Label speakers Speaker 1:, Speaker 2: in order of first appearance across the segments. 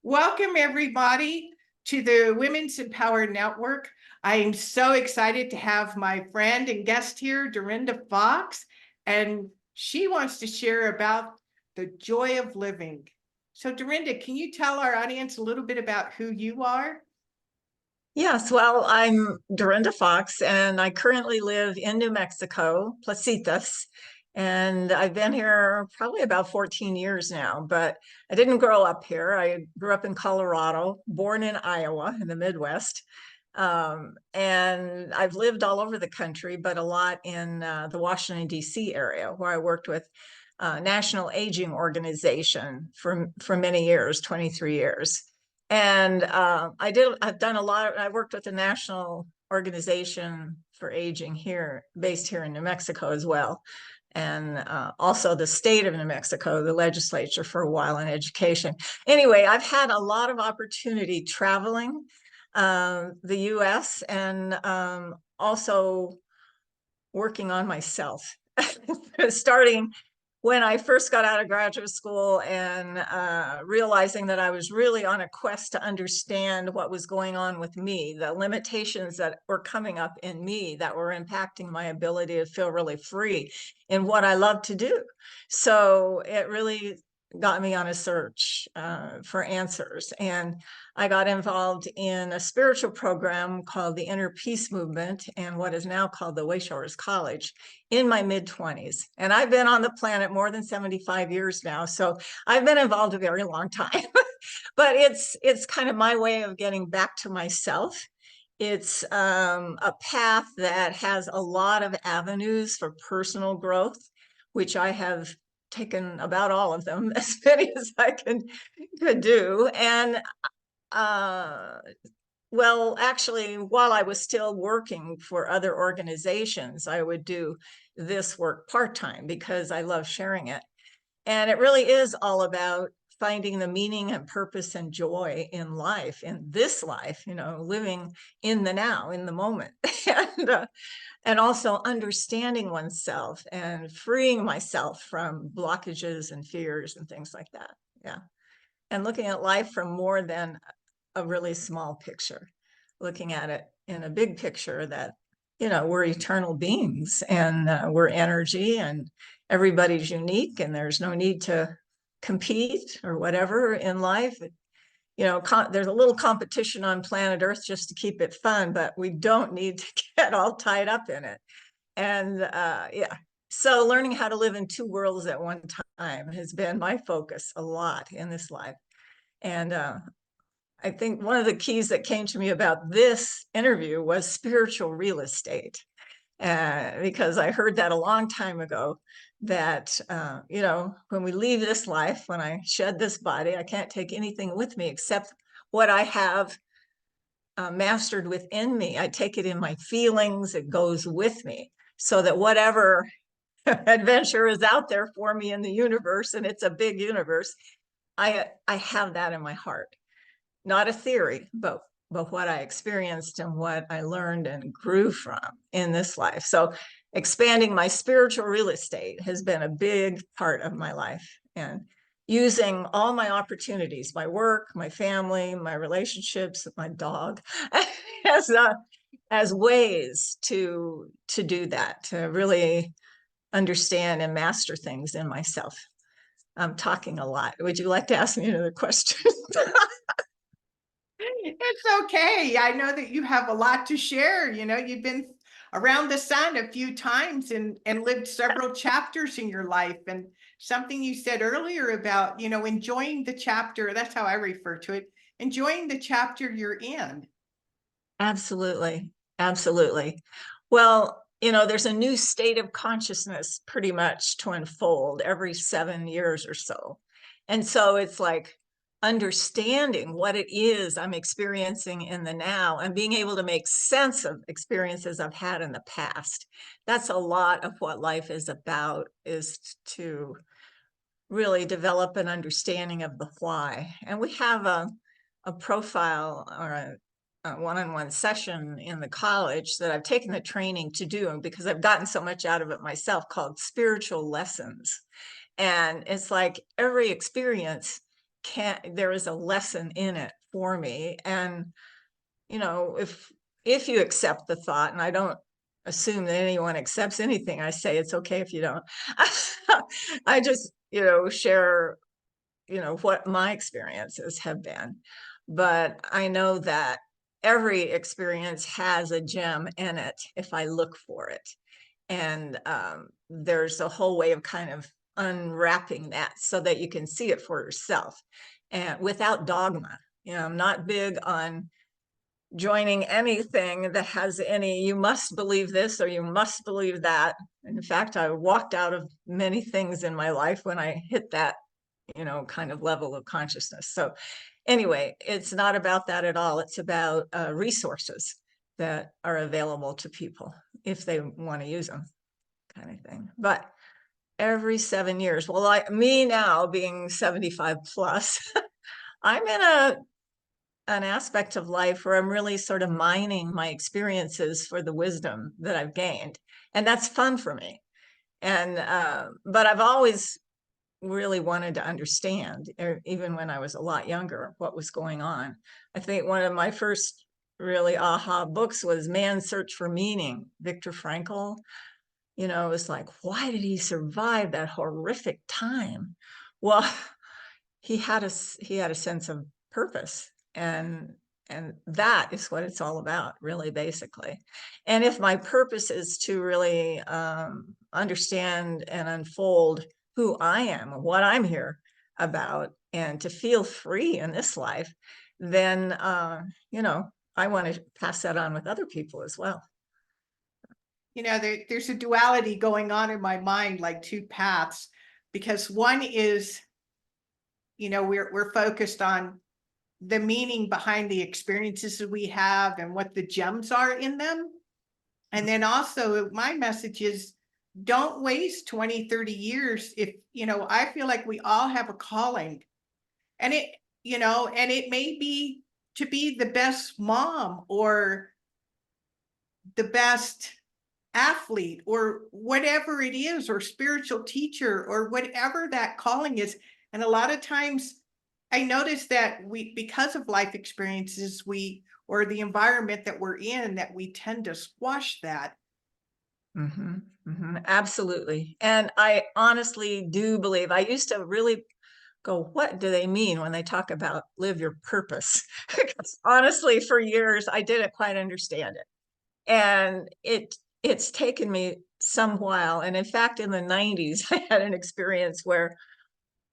Speaker 1: Welcome, everybody, to the Women's Empower Network. I am so excited to have my friend and guest here, Dorinda Fox, and she wants to share about the joy of living. So, Dorinda, can you tell our audience a little bit about who you are?
Speaker 2: Yes, well, I'm Dorinda Fox, and I currently live in New Mexico, Placitas, and I've been here probably about 14 years now, but I didn't grow up here. I grew up in Colorado, born in Iowa in the Midwest, and I've lived all over the country, but a lot in the Washington, D.C. area, where I worked with National Aging Organization for many years, 23 years. And I worked with the National Organization for Aging here, based here in New Mexico as well. And also the state of New Mexico, the legislature for a while in education. Anyway, I've had a lot of opportunity traveling the US and also working on myself, starting when I first got out of graduate school and realizing that I was really on a quest to understand what was going on with me, the limitations that were coming up in me that were impacting my ability to feel really free in what I love to do. So it really got me on a search for answers. And I got involved in a spiritual program called the Inner Peace Movement and what is now called the Wayshowers College in my mid-20s. And I've been on the planet more than 75 years now. So I've been involved a very long time. But it's kind of my way of getting back to myself. It's a path that has a lot of avenues for personal growth, which I have taken about all of them, as many as I could do. And well, actually, while I was still working for other organizations, I would do this work part-time because I love sharing it. And it really is all about finding the meaning and purpose and joy in life, in this life, living in the now, in the moment. And also understanding oneself and freeing myself from blockages and fears and things like that. Yeah. And looking at life from more than a really small picture, looking at it in a big picture that, we're eternal beings and we're energy and everybody's unique and there's no need to compete or whatever in life. There's a little competition on planet Earth just to keep it fun, but we don't need to get all tied up in it. And yeah, so learning how to live in two worlds at one time has been my focus a lot in this life. And I think one of the keys that came to me about this interview was spiritual real estate, because I heard that a long time ago that, when we leave this life, when I shed this body, I can't take anything with me except what I have mastered within me. I take it in my feelings, it goes with me, so that whatever adventure is out there for me in the universe, and it's a big universe, I have that in my heart. Not a theory, but what I experienced and what I learned and grew from in this life. So expanding my spiritual real estate has been a big part of my life, and using all my opportunities, my work, my family, my relationships, my dog, as ways to do that, to really understand and master things in myself. I'm talking a lot. Would you like to ask me another question?
Speaker 1: It's okay. I know that you have a lot to share. You've been around the sun a few times and lived several chapters in your life. And something you said earlier about, enjoying the chapter, that's how I refer to it, enjoying the chapter you're in.
Speaker 2: Absolutely. Absolutely. Well, there's a new state of consciousness pretty much to unfold every 7 years or so. And so it's like understanding what it is I'm experiencing in the now and being able to make sense of experiences I've had in the past. That's a lot of what life is about, is to really develop an understanding of the why. And we have a profile or a one-on-one session in the college that I've taken the training to do because I've gotten so much out of it myself, called spiritual lessons. And it's like every experience there is a lesson in it for me. And, if you accept the thought, and I don't assume that anyone accepts anything I say, it's okay if you don't. I just, share, what my experiences have been. But I know that every experience has a gem in it if I look for it. And there's a whole way of kind of unwrapping that so that you can see it for yourself and without dogma. I'm not big on joining anything that has any, you must believe this or you must believe that. In fact, I walked out of many things in my life when I hit that, kind of level of consciousness. So anyway, it's not about that at all. It's about resources that are available to people if they want to use them, kind of thing. But every 7 years, well, me now being 75 plus, I'm in an aspect of life where I'm really sort of mining my experiences for the wisdom that I've gained. And that's fun for me. And, but I've always really wanted to understand, even when I was a lot younger, what was going on. I think one of my first really aha books was Man's Search for Meaning, Viktor Frankl. It was like, why did he survive that horrific time? Well, he had a sense of purpose, and that is what it's all about, really, basically. And if my purpose is to really understand and unfold who I am and what I'm here about, and to feel free in this life, then I want to pass that on with other people as well.
Speaker 1: There's a duality going on in my mind, like two paths, because one is, we're focused on the meaning behind the experiences that we have and what the gems are in them. And then also my message is, don't waste 20, 30 years. If, I feel like we all have a calling, and it may be to be the best mom or the best athlete or whatever it is, or spiritual teacher, or whatever that calling is. And a lot of times I notice that because of life experiences, or the environment that we're in, that we tend to squash that.
Speaker 2: Absolutely. And I honestly do believe, I used to really go, what do they mean when they talk about live your purpose? Because honestly, for years, I didn't quite understand it. And it's taken me some while. And in fact, in the 90s, I had an experience where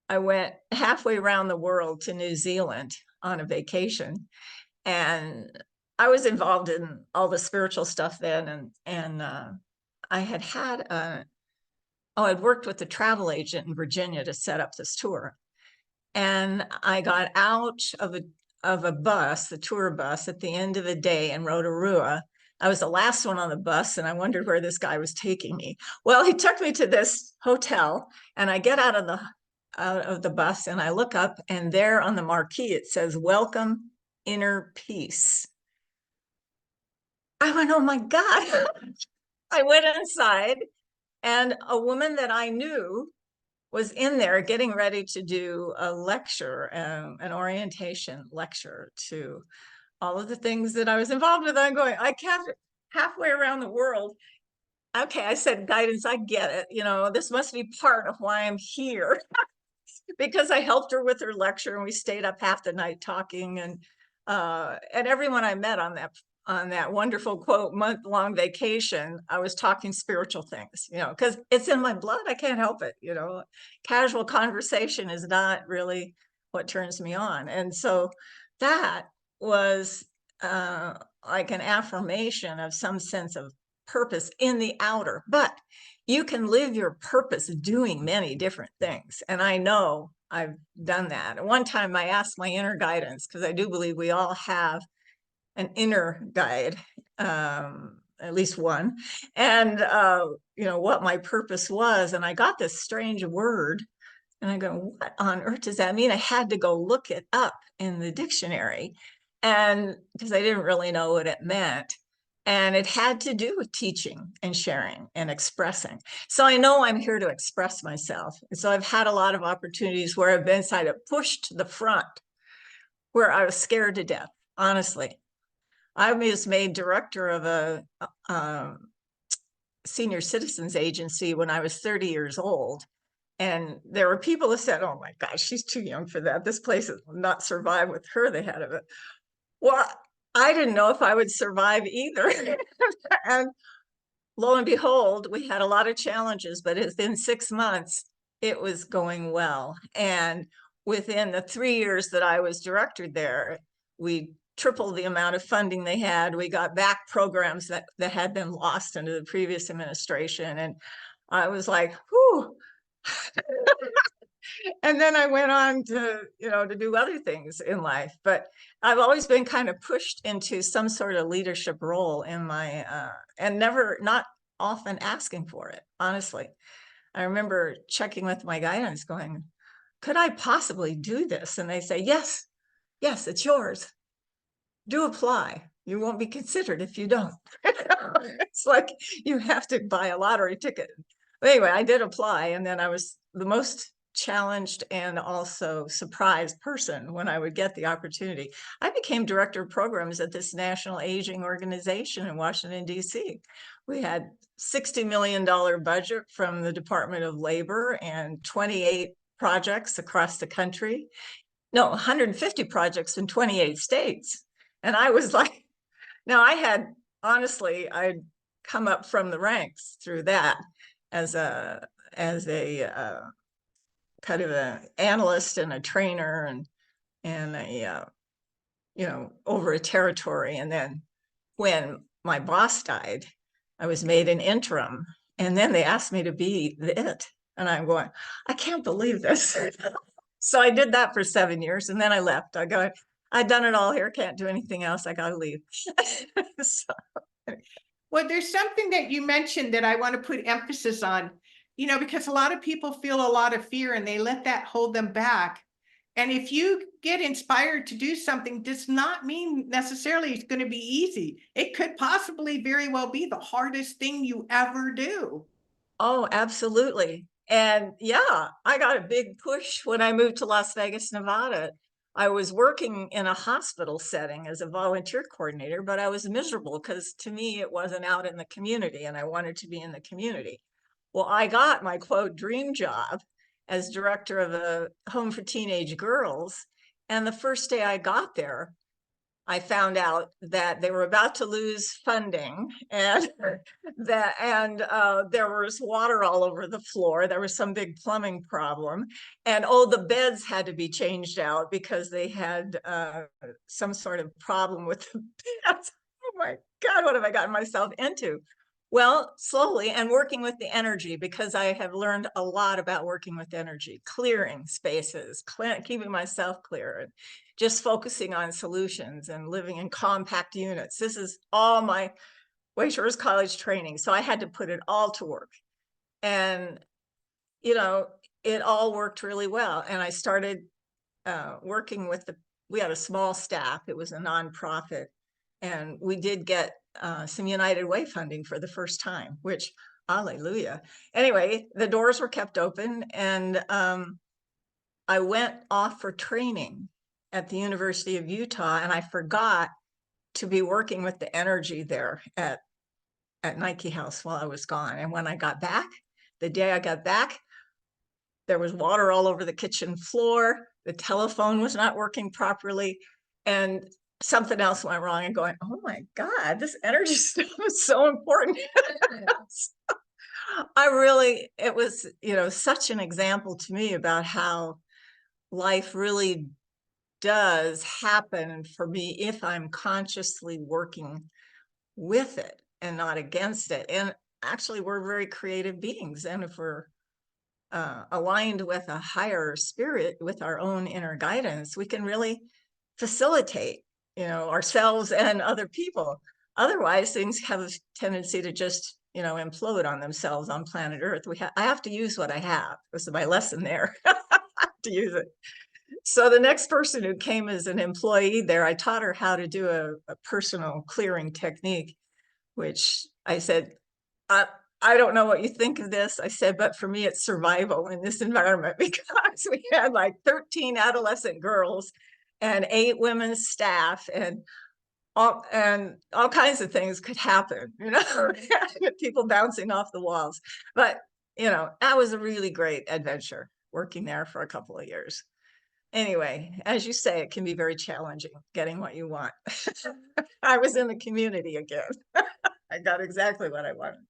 Speaker 2: I went halfway around the world to New Zealand on a vacation. And I was involved in all the spiritual stuff then. And I I'd worked with a travel agent in Virginia to set up this tour. And I got out of a bus, the tour bus, at the end of the day in Rotorua. I was the last one on the bus, and I wondered where this guy was taking me. Well, he took me to this hotel, and I get out of the bus, and I look up, and there on the marquee it says, "Welcome, Inner Peace." I went, oh my God. I went inside, and a woman that I knew was in there getting ready to do a lecture, an orientation lecture to all of the things that I was involved with. I'm going, I can't, halfway around the world. Okay, I said, guidance, I get it. This must be part of why I'm here. Because I helped her with her lecture, and we stayed up half the night talking, and everyone I met on that wonderful quote month-long vacation, I was talking spiritual things, because it's in my blood. I can't help it. Casual conversation is not really what turns me on. And so that was like an affirmation of some sense of purpose in the outer. But you can live your purpose doing many different things. And I know I've done that. At one time I asked my inner guidance, because I do believe we all have an inner guide, at least one, and what my purpose was. And I got this strange word, and I go, what on earth does that mean? I had to go look it up in the dictionary, and because I didn't really know what it meant. And it had to do with teaching and sharing and expressing. So I know I'm here to express myself. And so I've had a lot of opportunities where I've been kind of pushed to the front, where I was scared to death, honestly. I was made director of a senior citizens agency when I was 30 years old. And there were people that said, oh my gosh, she's too young for that. This place will not survive with her the head of it. Well, I didn't know if I would survive either. And lo and behold, we had a lot of challenges, but within 6 months, it was going well. And within the 3 years that I was director there, we tripled the amount of funding they had. We got back programs that had been lost under the previous administration. And I was like, whew. And then I went on to, to do other things in life. But I've always been kind of pushed into some sort of leadership role in my, and not often asking for it, honestly. I remember checking with my guidance going, could I possibly do this? And they say, yes, it's yours. Do apply. You won't be considered if you don't. It's like you have to buy a lottery ticket. But anyway, I did apply, and then I was the most challenged and also surprised person when I would get the opportunity. I became director of programs at this national aging organization in Washington, D.C. We had $60 million budget from the Department of Labor and 28 projects across the country. No, 150 projects in 28 states. And I was like, now honestly, I'd come up from the ranks through that as a kind of an analyst and a trainer and a over a territory. And then when my boss died, I was made an interim, and then they asked me to be it. And I'm going, I can't believe this. So I did that for 7 years, and then I left. I've done it all here, can't do anything else. I got to leave. So.
Speaker 1: Well, there's something that you mentioned that I want to put emphasis on, because a lot of people feel a lot of fear and they let that hold them back. And if you get inspired to do something, does not mean necessarily it's going to be easy. It could possibly very well be the hardest thing you ever do.
Speaker 2: Oh, absolutely. And yeah, I got a big push when I moved to Las Vegas, Nevada. I was working in a hospital setting as a volunteer coordinator, but I was miserable because to me, it wasn't out in the community and I wanted to be in the community. Well, I got my quote dream job as director of a home for teenage girls. And the first day I got there, I found out that they were about to lose funding and there was water all over the floor. There was some big plumbing problem. And the beds had to be changed out because they had some sort of problem with the beds. Oh my God, what have I gotten myself into? Well, slowly, and working with the energy, because I have learned a lot about working with energy, clearing spaces, keeping myself clear, and just focusing on solutions and living in compact units. This is all my Waitrose College training. So I had to put it all to work. And, it all worked really well. And I started working with we had a small staff. It was a nonprofit. And we did get some United Way funding for the first time, which, hallelujah. Anyway, the doors were kept open, and I went off for training at the University of Utah, and I forgot to be working with the energy there at Nike House while I was gone. And when I got back, the day I got back, there was water all over the kitchen floor. The telephone was not working properly. And something else went wrong, and going, oh my God, this energy stuff is so important. It was, such an example to me about how life really does happen for me if I'm consciously working with it and not against it. And actually, we're very creative beings. And if we're aligned with a higher spirit, with our own inner guidance, we can really facilitate ourselves and other people. Otherwise, things have a tendency to just implode on themselves on planet Earth. I have to use what I have. This is my lesson there. I have to use it. So the next person who came as an employee there, I taught her how to do a personal clearing technique. which I said, I don't know what you think of this. I said, but for me, it's survival in this environment because we had like 13 adolescent girls and 8 women's staff, and all kinds of things could happen, with people bouncing off the walls. But, that was a really great adventure working there for a couple of years. Anyway, as you say, it can be very challenging getting what you want. I was in the community again. I got exactly what I wanted.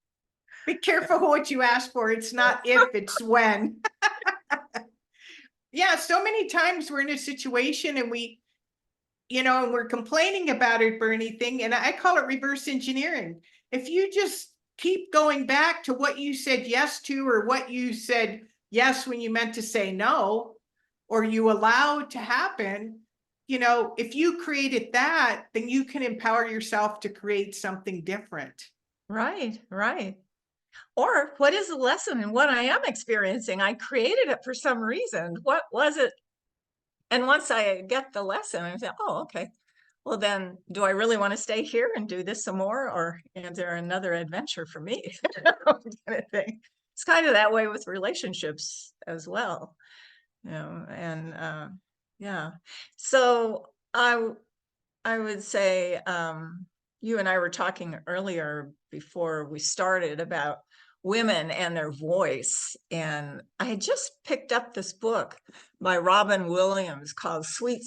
Speaker 1: Be careful what you ask for. It's not if, it's when. Yeah, so many times we're in a situation and and we're complaining about it or anything, and I call it reverse engineering. If you just keep going back to what you said yes to, or what you said yes when you meant to say no, or you allowed to happen, if you created that, then you can empower yourself to create something different.
Speaker 2: Right, right. Or what is the lesson in what I am experiencing? I created it for some reason. What was it? And once I get the lesson, I say, oh, okay. Well, then do I really want to stay here and do this some more? Or is there another adventure for me? Kind of thing. It's kind of that way with relationships as well. And yeah. So I would say you and I were talking earlier before we started about women and their voice. And I had just picked up this book by Robin Williams called Sweet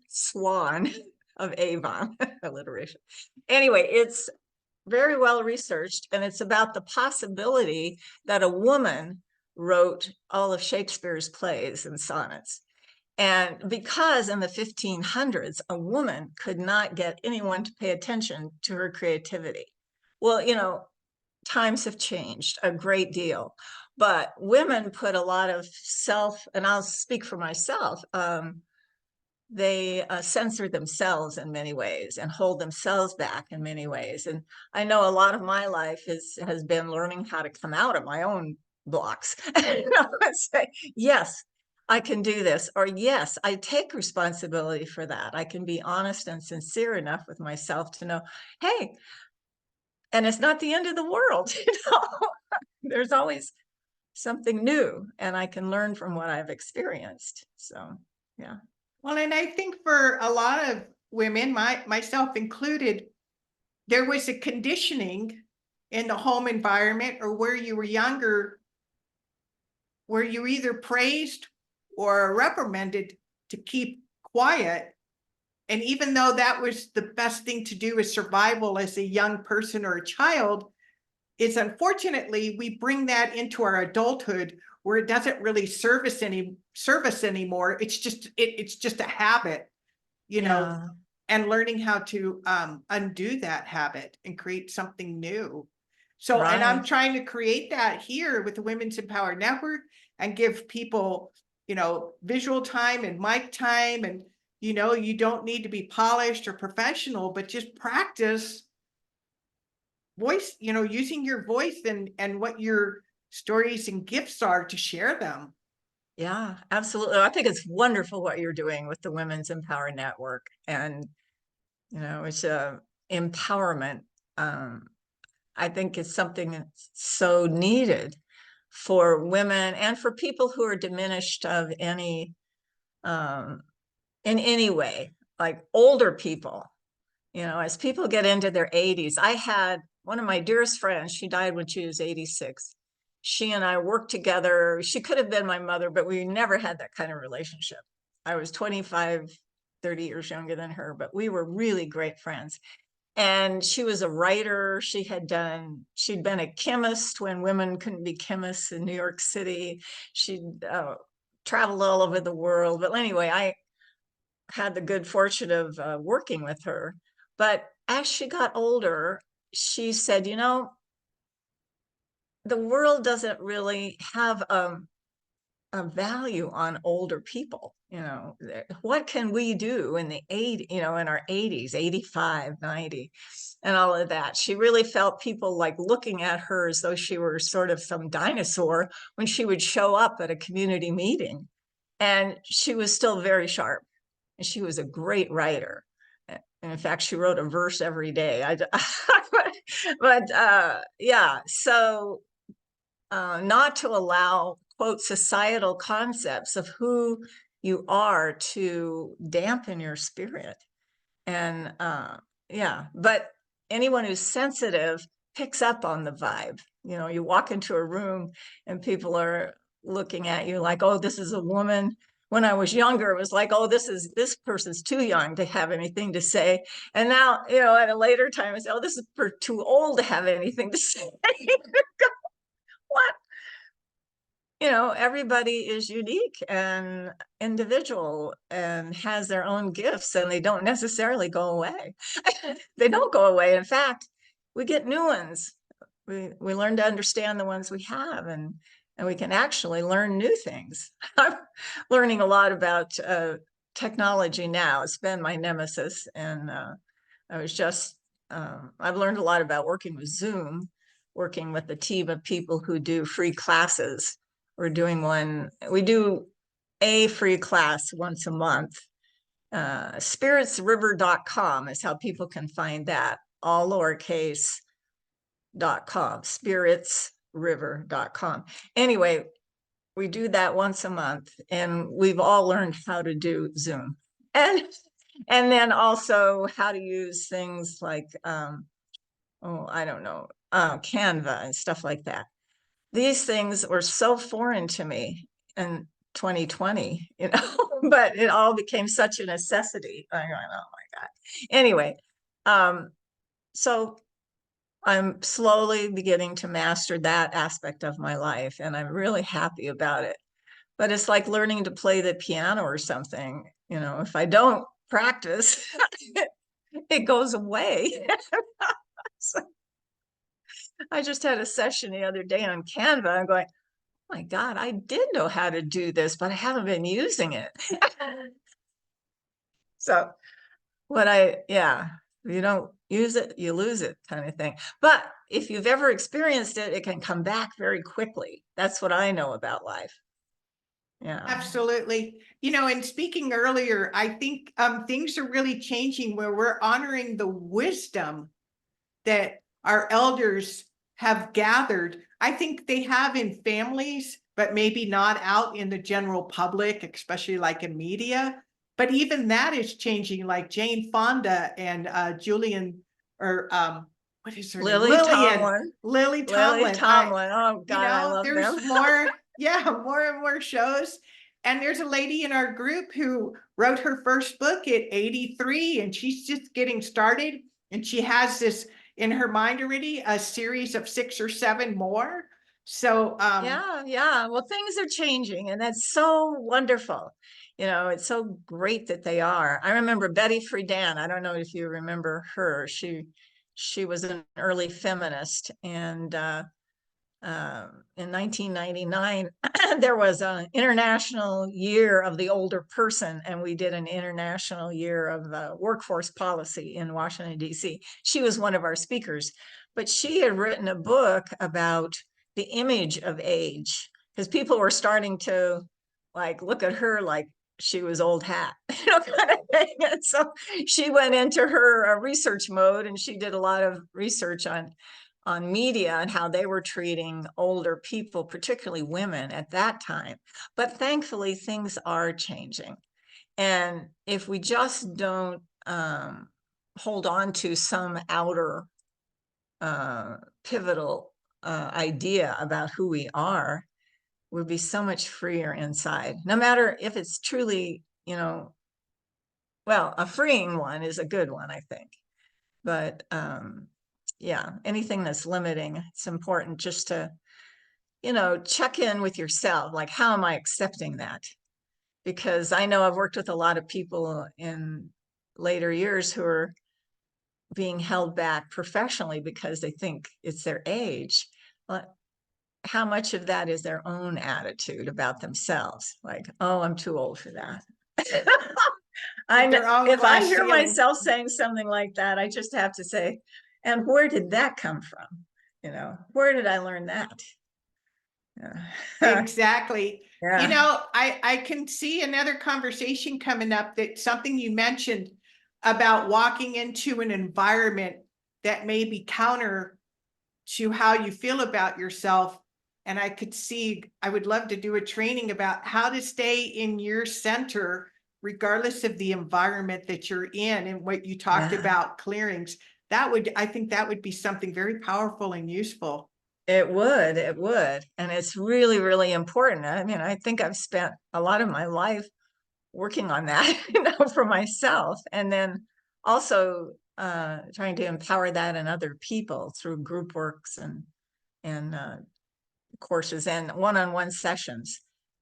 Speaker 2: Swan of Avon, alliteration. Anyway, it's very well researched, and it's about the possibility that a woman wrote all of Shakespeare's plays and sonnets. And because in the 1500s, a woman could not get anyone to pay attention to her creativity. Well, times have changed a great deal, but women put a lot of and I'll speak for myself, they censor themselves in many ways and hold themselves back in many ways. And I know a lot of my life has been learning how to come out of my own blocks and say, yes, I can do this, or yes, I take responsibility for that. I can be honest and sincere enough with myself to know, hey, and it's not the end of the world. There's always something new, and I can learn from what I've experienced. So, yeah.
Speaker 1: Well, and I think for a lot of women, myself included, there was a conditioning in the home environment or where you were younger, where you were either praised or reprimanded to keep quiet. And even though that was the best thing to do as survival as a young person or a child, it's unfortunately we bring that into our adulthood where it doesn't really service anymore. It's just a habit,
Speaker 2: Yeah.
Speaker 1: and learning how to undo that habit and create something new. So, and I'm
Speaker 2: Right.
Speaker 1: trying to create that here with the Women's Empowered Network and give people, visual time and mic time. And, you don't need to be polished or professional, but just practice voice, using your voice and what your stories and gifts are to share them.
Speaker 2: Yeah, absolutely. I think it's wonderful what you're doing with the Women's Empower Network. And, it's empowerment. I think it's something that's so needed for women and for people who are diminished of any, in any way, like older people. As people get into their 80s, I had one of my dearest friends, she died when she was 86. She and I worked together. She could have been my mother, but we never had that kind of relationship. I was 25, 30 years younger than her, but we were really great friends. And she was a writer. She'd been a chemist when women couldn't be chemists in New York City. She'd traveled all over the world. But anyway, I had the good fortune of working with her. But as she got older, she said, the world doesn't really have a value on older people. What can we do in in our 80s, 85, 90, and all of that? She really felt people like looking at her as though she were sort of some dinosaur when she would show up at a community meeting. And she was still very sharp. And she was a great writer. And in fact, she wrote a verse every day. But yeah, so not to allow, quote, societal concepts of who you are to dampen your spirit. And yeah, but anyone who's sensitive picks up on the vibe. You know, you walk into a room and people are looking at you like, oh, this is a woman. When I was younger, it was like, oh, this person's too young to have anything to say. And now, you know, at a later time, I say, oh, this is too old to have anything to say. What? You know, everybody is unique and individual and has their own gifts, and they don't necessarily go away. They don't go away. In fact, we get new ones. We learn to understand the ones we have, and we can actually learn new things. I'm learning a lot about technology now. It's been my nemesis, and I was just I've learned a lot about working with Zoom, working with a team of people who do free classes. We're doing one, we do a free class once a month. Spiritsriver.com is how people can find that, all lowercase.com, spiritsriver.com. Anyway, we do that once a month, and we've all learned how to do Zoom. And then also how to use things like, oh, I don't know, Canva and stuff like that. These things were so foreign to me in 2020, you know, but it all became such a necessity. I'm going, oh my God. Anyway, so I'm slowly beginning to master that aspect of my life, and I'm really happy about it. But it's like learning to play the piano or something. You know, if I don't practice, it goes away. So I just had a session the other day on Canva. I'm going, oh my God, I did know how to do this, but I haven't been using it. So yeah, you don't use it, you lose it kind of thing. But if you've ever experienced it, it can come back very quickly. That's what I know about life. Yeah.
Speaker 1: Absolutely. You know, and speaking earlier, I think things are really changing where we're honoring the wisdom that our elders have gathered. I think they have in families, but maybe not out in the general public, especially like in media. But even that is changing, like Jane Fonda and Julian, or what is her name?
Speaker 2: Lily Tomlin.
Speaker 1: Lily
Speaker 2: Lily
Speaker 1: Tomlin.
Speaker 2: Tomlin. Oh
Speaker 1: You
Speaker 2: God, I
Speaker 1: know,
Speaker 2: love them.
Speaker 1: there's more, yeah, more and more shows. And there's a lady in our group who wrote her first book at 83, and she's just getting started. And she has this in her mind already, a series of 6 or 7 more. So
Speaker 2: yeah. Well, things are changing, and that's so wonderful. You know, it's so great that they are. I remember Betty Friedan. I don't know if you remember her. She was an early feminist, and in 1999, there was an International Year of the Older Person, and we did an International Year of Workforce Policy in Washington, D.C. She was one of our speakers, but she had written a book about the image of age, because people were starting to like look at her like she was old hat, you know, kind of thing. And so she went into her research mode, and she did a lot of research on media and how they were treating older people, particularly women at that time. But thankfully, things are changing. And if we just don't hold on to some outer pivotal idea about who we are, we'll be so much freer inside, no matter if it's truly, you know, well, a freeing one is a good one, I think. But yeah, anything that's limiting, it's important just to, you know, check in with yourself. Like, how am I accepting that? Because I know I've worked with a lot of people in later years who are being held back professionally because they think it's their age. But how much of that is their own attitude about themselves? Like, oh, I'm too old for that. I know
Speaker 1: their own
Speaker 2: if I
Speaker 1: glass
Speaker 2: hear
Speaker 1: ceiling.
Speaker 2: myself saying something like that, I just have to say, and where did that come from? You know, where did I learn that?
Speaker 1: Exactly. You
Speaker 2: Yeah.
Speaker 1: know, I can see another conversation coming up, that something you mentioned about walking into an environment that may be counter to how you feel about yourself. And I would love to do a training about how to stay in your center, regardless of the environment that you're in, and what you talked
Speaker 2: Yeah.
Speaker 1: about clearings. I think that would be something very powerful and useful.
Speaker 2: It would. And it's really, really important. I mean, I think I've spent a lot of my life working on that, for myself. And then also trying to empower that in other people through group works and courses and one-on-one sessions.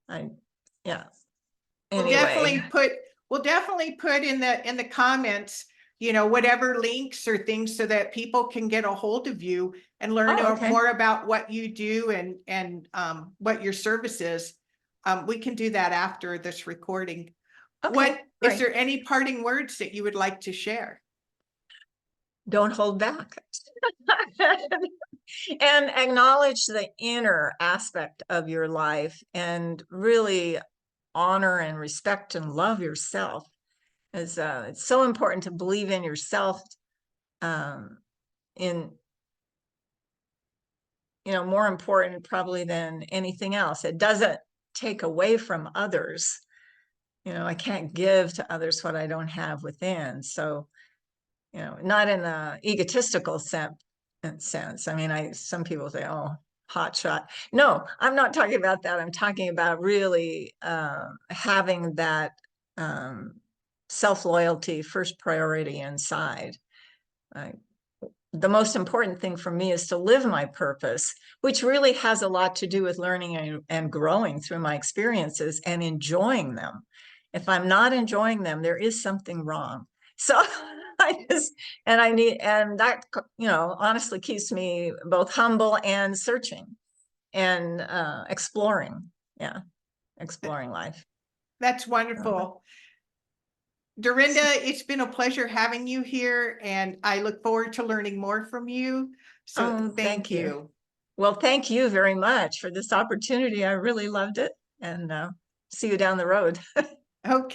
Speaker 2: Yeah.
Speaker 1: We'll
Speaker 2: Anyway,
Speaker 1: definitely put in the comments, whatever links or things so that people can get a hold of you and learn
Speaker 2: okay.
Speaker 1: more about what you do and what your service is. We can do that after this recording.
Speaker 2: Okay,
Speaker 1: Is
Speaker 2: great.
Speaker 1: there any parting words that you would like to share?
Speaker 2: Don't hold back. And acknowledge the inner aspect of your life and really honor and respect and love yourself. It's so important to believe in yourself, in more important probably than anything else. It doesn't take away from others. I can't give to others what I don't have within. So, not in a egotistical sense. I mean, some people say, "Oh, hot shot." No, I'm not talking about that. I'm talking about really having that self-loyalty first priority inside. The most important thing for me is to live my purpose, which really has a lot to do with learning and growing through my experiences and enjoying them. If I'm not enjoying them, there is something wrong. So and that, honestly keeps me both humble and searching and exploring. Yeah, exploring life.
Speaker 1: That's wonderful. Dorinda, it's been a pleasure having you here, and I look forward to learning more from you. So thank
Speaker 2: Thank you.
Speaker 1: you.
Speaker 2: Well, thank you very much for this opportunity. I really loved it, and see you down the road.
Speaker 1: Okay.